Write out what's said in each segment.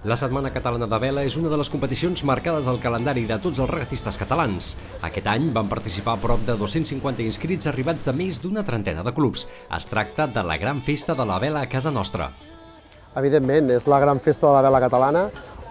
La Setmana Catalana de Vela és una de les competicions marcades al calendari de tots els regatistes catalans. Aquest any van participar prop de 250 inscrits arribats de més d'una trentena de clubs. Es tracta de la gran festa de la vela a casa nostra. Evidentment, és la gran festa de la vela catalana,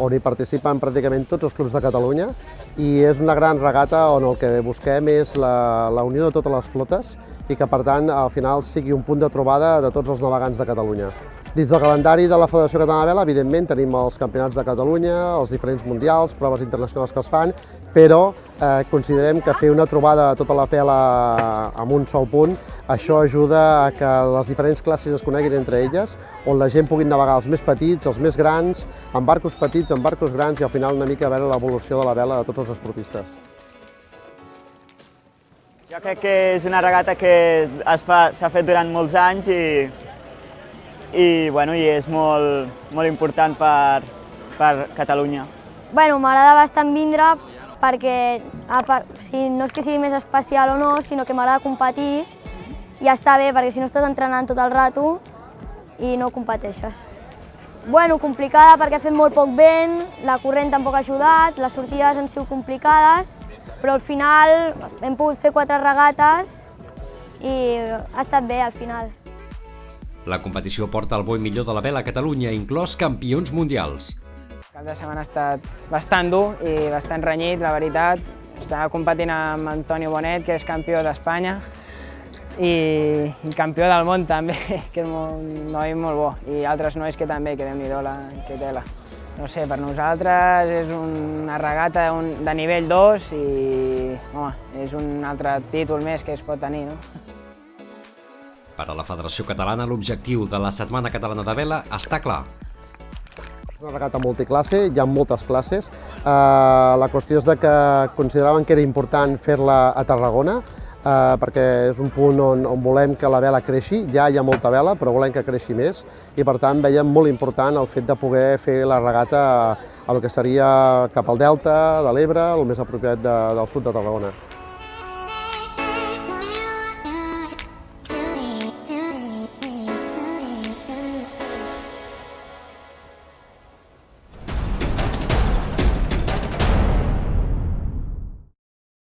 on hi participen pràcticament tots els clubs de Catalunya, i és una gran regata on el que busquem és la unió de totes les flotes i que, per tant, al final sigui un punt de trobada de tots els navegants de Catalunya. Dins del calendari de la Federació Catalana de Vela, evidentment, tenim els campionats de Catalunya, els diferents mundials, proves internacionals que es fan, però considerem que fer una trobada de tota la vela en un sol punt, això ajuda a que les diferents classes es coneguin entre elles, on la gent pugui navegar els més petits, els més grans, amb barcos petits, amb barcos grans, i al final una mica veure l'evolució de la vela de tots els esportistes. Jo crec que és una regata que s'ha fet durant molts anys i és molt important per Catalunya. M'agrada bastant vindre perquè no és que sigui més especial o no, sinó que m'agrada competir i està bé, perquè si no estàs entrenant tot el rato i no competeixes. Complicada perquè ha fet molt poc vent, la corrent tampoc ha ajudat, les sortides han sigut complicades, però al final hem pogut fer 4 regates i ha estat bé al final. La competició porta el bo i millor de la vela a Catalunya, inclòs campions mundials. El cap de setmana ha estat bastant dur i bastant renyit, la veritat. Estava competint amb Antonio Bonet, que és campió d'Espanya, i campió del món també, que és un noi molt bo, i altres nois que també, que Déu-n'hi-do que tela. No sé, per nosaltres és una regata de nivell 2 i és un altre títol més que es pot tenir, no? Per a la Federació Catalana, l'objectiu de la Setmana Catalana de Vela està clar. És una regata multiclasse, hi ha moltes classes. La qüestió és que consideraven que era important fer-la a Tarragona, perquè és un punt on volem que la vela creixi. Ja hi ha molta vela, però volem que creixi més, i per tant veiem molt important el fet de poder fer la regata a el que seria cap al Delta de l'Ebre, el més apropiat del sud de Tarragona.